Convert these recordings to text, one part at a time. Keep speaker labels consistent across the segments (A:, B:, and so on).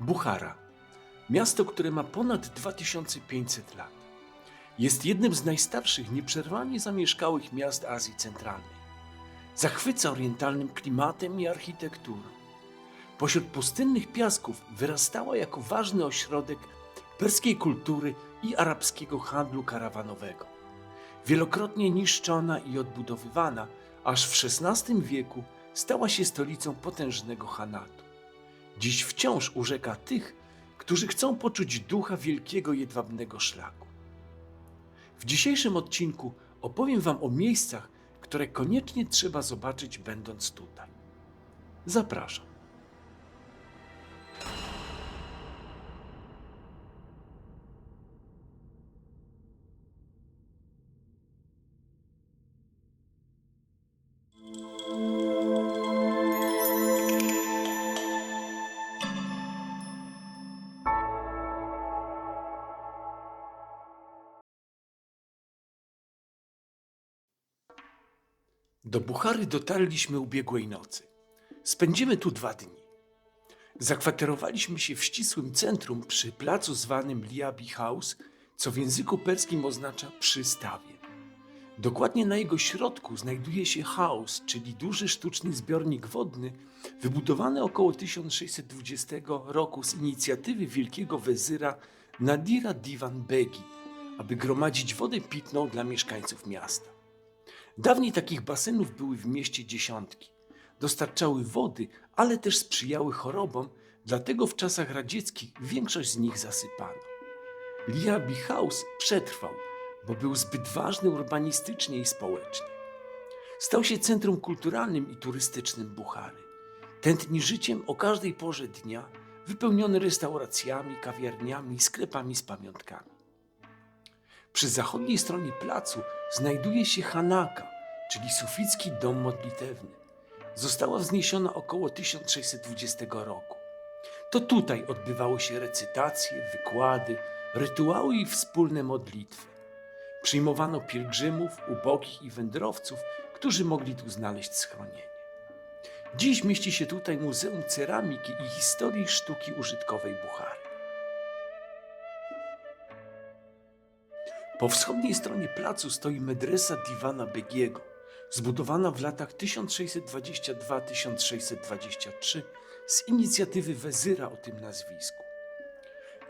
A: Buchara. Miasto, które ma ponad 2500 lat. Jest jednym z najstarszych nieprzerwanie zamieszkałych miast Azji Centralnej. Zachwyca orientalnym klimatem i architekturą. Pośród pustynnych piasków wyrastała jako ważny ośrodek perskiej kultury i arabskiego handlu karawanowego. Wielokrotnie niszczona i odbudowywana, aż w XVI wieku stała się stolicą potężnego Hanatu. Dziś wciąż urzeka tych, którzy chcą poczuć ducha wielkiego jedwabnego szlaku. W dzisiejszym odcinku opowiem Wam o miejscach, które koniecznie trzeba zobaczyć, będąc tutaj. Zapraszam. Do Buchary dotarliśmy ubiegłej nocy. Spędzimy tu 2 dni. Zakwaterowaliśmy się w ścisłym centrum przy placu zwanym Liabi House, co w języku perskim oznacza przystawie. Dokładnie na jego środku znajduje się house, czyli duży sztuczny zbiornik wodny, wybudowany około 1620 roku z inicjatywy wielkiego wezyra Nadira Divan Begi, aby gromadzić wodę pitną dla mieszkańców miasta. Dawniej takich basenów były w mieście dziesiątki. Dostarczały wody, ale też sprzyjały chorobom, dlatego w czasach radzieckich większość z nich zasypano. Liabi House przetrwał, bo był zbyt ważny urbanistycznie i społecznie. Stał się centrum kulturalnym i turystycznym Buchary. Tętni życiem o każdej porze dnia, wypełniony restauracjami, kawiarniami i sklepami z pamiątkami. Przy zachodniej stronie placu znajduje się Hanaka, czyli suficki dom modlitewny. Została wzniesiona około 1620 roku. To tutaj odbywały się recytacje, wykłady, rytuały i wspólne modlitwy. Przyjmowano pielgrzymów, ubogich i wędrowców, którzy mogli tu znaleźć schronienie. Dziś mieści się tutaj Muzeum Ceramiki i Historii Sztuki Użytkowej Buchary. Po wschodniej stronie placu stoi medresa Divana Begiego, zbudowana w latach 1622-1623 z inicjatywy wezyra o tym nazwisku.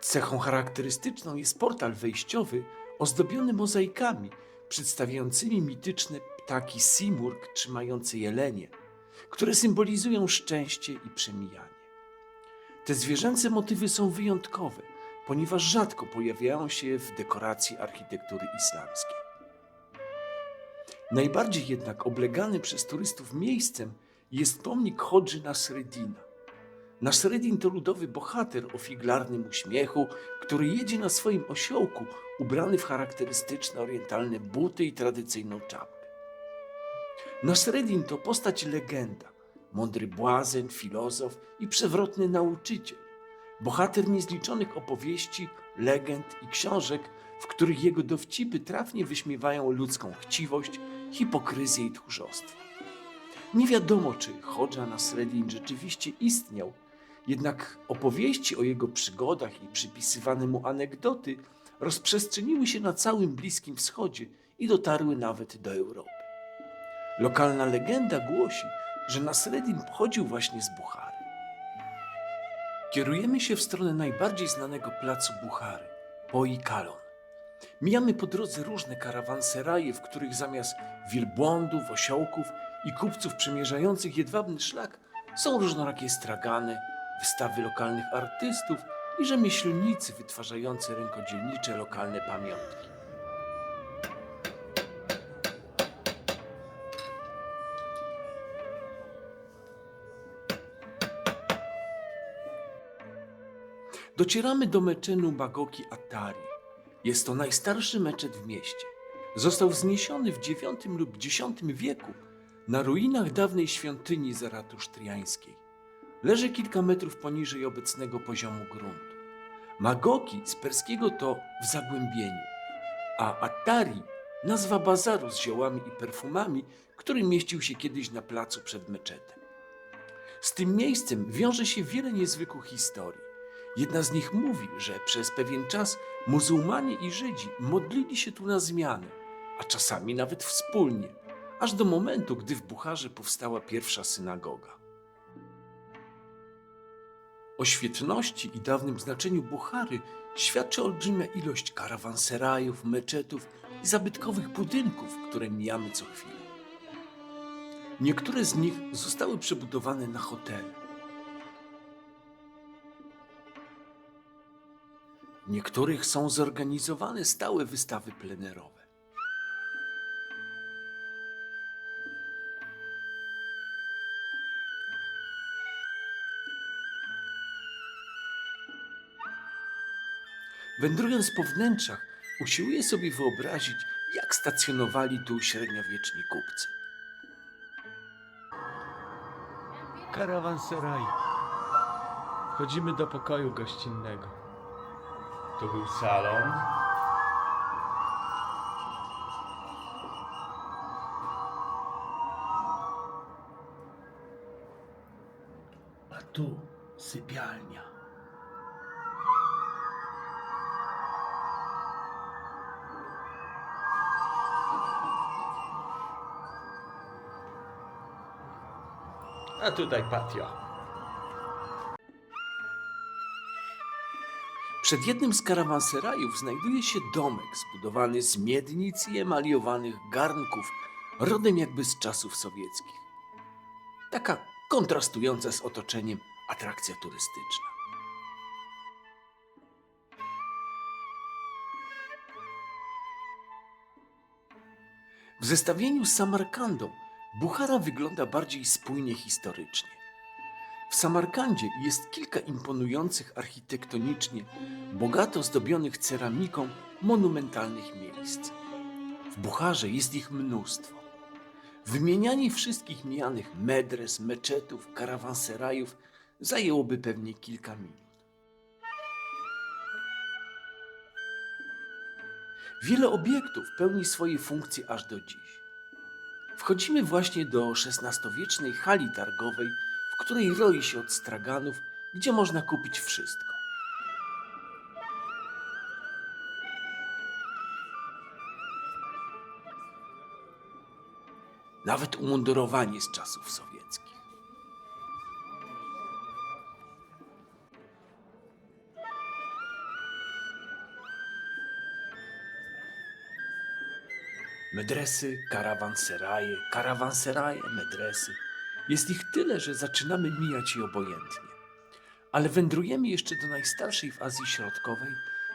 A: Cechą charakterystyczną jest portal wejściowy ozdobiony mozaikami przedstawiającymi mityczne ptaki simurg trzymające jelenie, które symbolizują szczęście i przemijanie. Te zwierzęce motywy są wyjątkowe, ponieważ rzadko pojawiają się w dekoracji architektury islamskiej. Najbardziej jednak oblegany przez turystów miejscem jest pomnik Hodży Nasreddina. Nasreddin to ludowy bohater o figlarnym uśmiechu, który jedzie na swoim osiołku ubrany w charakterystyczne orientalne buty i tradycyjną czapkę. Nasreddin to postać legenda, mądry błazen, filozof i przewrotny nauczyciel. Bohater niezliczonych opowieści, legend i książek, w których jego dowcipy trafnie wyśmiewają ludzką chciwość, hipokryzję i tchórzostwo. Nie wiadomo, czy Hodża Nasreddin rzeczywiście istniał, jednak opowieści o jego przygodach i przypisywane mu anegdoty rozprzestrzeniły się na całym Bliskim Wschodzie i dotarły nawet do Europy. Lokalna legenda głosi, że Nasreddin pochodził właśnie z Buchary. Kierujemy się w stronę najbardziej znanego placu Buchary, Poi Kalon. Mijamy po drodze różne karawanseraje, w których zamiast wielbłądów, osiołków i kupców przemierzających jedwabny szlak są różnorakie stragany, wystawy lokalnych artystów i rzemieślnicy wytwarzający rękodzielnicze lokalne pamiątki. Docieramy do meczenu Bagoki Attari. Jest to najstarszy meczet w mieście. Został wzniesiony w IX lub X wieku na ruinach dawnej świątyni zaratusztriańskiej. Leży kilka metrów poniżej obecnego poziomu gruntu. Magoki z perskiego to w zagłębieniu, a Attari nazwa bazaru z ziołami i perfumami, który mieścił się kiedyś na placu przed meczetem. Z tym miejscem wiąże się wiele niezwykłych historii. Jedna z nich mówi, że przez pewien czas muzułmanie i Żydzi modlili się tu na zmianę, a czasami nawet wspólnie, aż do momentu, gdy w Bucharze powstała pierwsza synagoga. O świetności i dawnym znaczeniu Buchary świadczy olbrzymia ilość karawanserajów, meczetów i zabytkowych budynków, które mijamy co chwilę. Niektóre z nich zostały przebudowane na hotele. W niektórych są zorganizowane stałe wystawy plenerowe. Wędrując po wnętrzach, usiłuję sobie wyobrazić, jak stacjonowali tu średniowieczni kupcy. Karawanseraj. Wchodzimy do pokoju gościnnego. Tu był salon. A tu sypialnia. A tutaj patio. Przed jednym z karawanserajów znajduje się domek zbudowany z miednic i emaliowanych garnków, rodem jakby z czasów sowieckich. Taka kontrastująca z otoczeniem atrakcja turystyczna. W zestawieniu z Samarkandą Buchara wygląda bardziej spójnie historycznie. W Samarkandzie jest kilka imponujących architektonicznie, bogato zdobionych ceramiką monumentalnych miejsc. W Bucharze jest ich mnóstwo. Wymienianie wszystkich mijanych medres, meczetów, karawanserajów zajęłoby pewnie kilka minut. Wiele obiektów pełni swoje funkcje aż do dziś. Wchodzimy właśnie do XVI-wiecznej hali targowej, w której roi się od straganów, gdzie można kupić wszystko. Nawet umundurowanie z czasów sowieckich. Medresy, karawanseraje, medresy. Jest ich tyle, że zaczynamy mijać je obojętnie. Ale wędrujemy jeszcze do najstarszej w Azji Środkowej,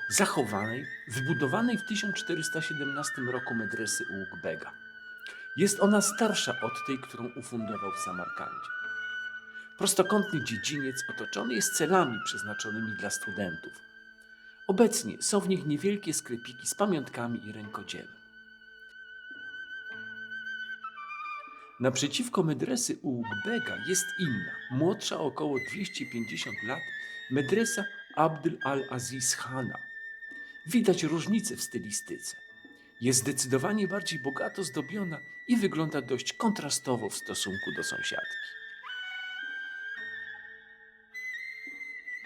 A: zachowanej, wybudowanej w 1417 roku medresy Uług-Bega. Jest ona starsza od tej, którą ufundował w Samarkandzie. Prostokątny dziedziniec otoczony jest celami przeznaczonymi dla studentów. Obecnie są w nich niewielkie sklepiki z pamiątkami i rękodziełem. Naprzeciwko medresy Uług-Bega jest inna, młodsza o około 250 lat, medresa Abd al-Aziz Khana. Widać różnicę w stylistyce. Jest zdecydowanie bardziej bogato zdobiona i wygląda dość kontrastowo w stosunku do sąsiadki.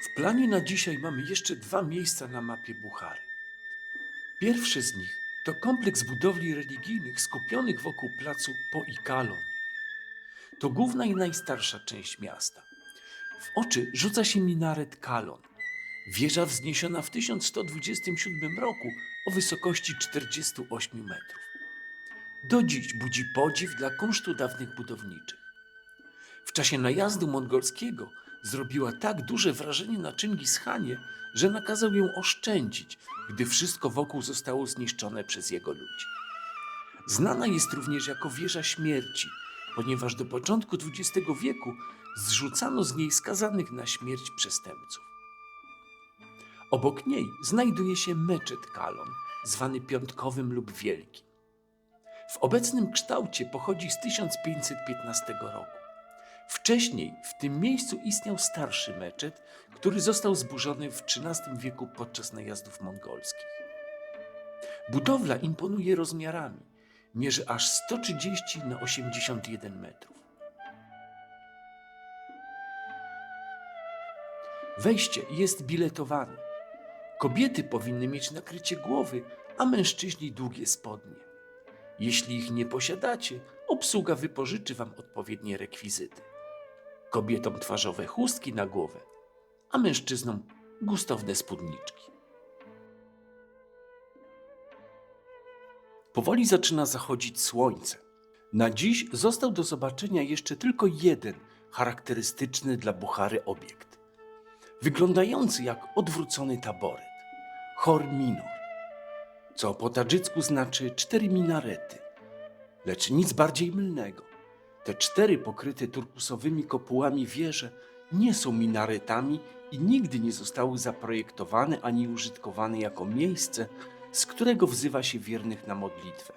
A: W planie na dzisiaj mamy jeszcze dwa miejsca na mapie Buchary. Pierwsze z nich to kompleks budowli religijnych skupionych wokół placu Poikalon. To główna i najstarsza część miasta. W oczy rzuca się minaret Kalon. Wieża wzniesiona w 1127 roku o wysokości 48 metrów. Do dziś budzi podziw dla kunsztu dawnych budowniczych. W czasie najazdu mongolskiego zrobiła tak duże wrażenie na Czingis-Chanie, że nakazał ją oszczędzić, gdy wszystko wokół zostało zniszczone przez jego ludzi. Znana jest również jako wieża śmierci, ponieważ do początku XX wieku zrzucano z niej skazanych na śmierć przestępców. Obok niej znajduje się meczet Kalon, zwany Piątkowym lub Wielkim. W obecnym kształcie pochodzi z 1515 roku. Wcześniej w tym miejscu istniał starszy meczet, który został zburzony w XIII wieku podczas najazdów mongolskich. Budowla imponuje rozmiarami. Mierzy aż 130 na 81 metrów. Wejście jest biletowane. Kobiety powinny mieć nakrycie głowy, a mężczyźni długie spodnie. Jeśli ich nie posiadacie, obsługa wypożyczy wam odpowiednie rekwizyty. Kobietom twarzowe chustki na głowę, a mężczyznom gustowne spódniczki. Powoli zaczyna zachodzić słońce. Na dziś został do zobaczenia jeszcze tylko jeden charakterystyczny dla Buchary obiekt. Wyglądający jak odwrócony taboret. Chor minor, co po tadżycku znaczy 4 minarety. Lecz nic bardziej mylnego. Te 4 pokryte turkusowymi kopułami wieże nie są minaretami i nigdy nie zostały zaprojektowane ani użytkowane jako miejsce, z którego wzywa się wiernych na modlitwę.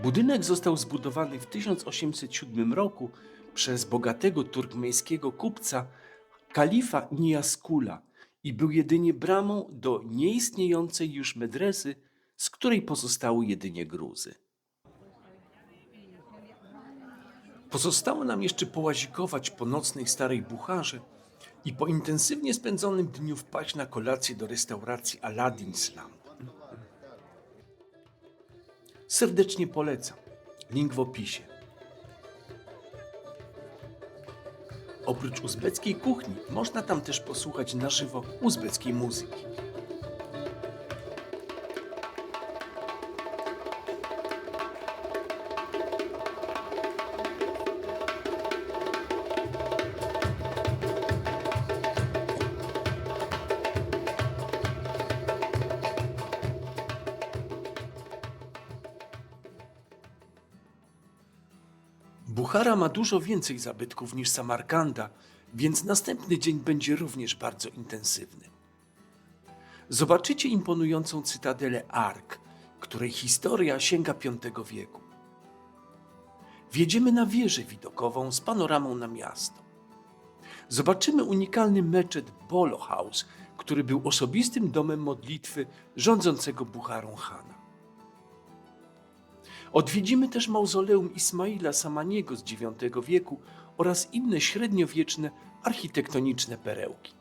A: Budynek został zbudowany w 1807 roku przez bogatego turkmeńskiego kupca kalifa Niyaskula i był jedynie bramą do nieistniejącej już medresy, z której pozostały jedynie gruzy. Pozostało nam jeszcze połazikować po nocnej Starej Bucharze i po intensywnie spędzonym dniu wpaść na kolację do restauracji Aladdin's Lamp. Serdecznie polecam. Link w opisie. Oprócz uzbeckiej kuchni można tam też posłuchać na żywo uzbeckiej muzyki. Buchara ma dużo więcej zabytków niż Samarkanda, więc następny dzień będzie również bardzo intensywny. Zobaczycie imponującą cytadelę Ark, której historia sięga V wieku. Wjedziemy na wieżę widokową z panoramą na miasto. Zobaczymy unikalny meczet Bolo House, który był osobistym domem modlitwy rządzącego Bucharą Hana. Odwiedzimy też mauzoleum Ismaila Samaniego z IX wieku oraz inne średniowieczne architektoniczne perełki.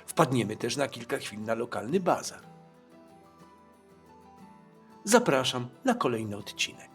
A: Wpadniemy też na kilka chwil na lokalny bazar. Zapraszam na kolejny odcinek.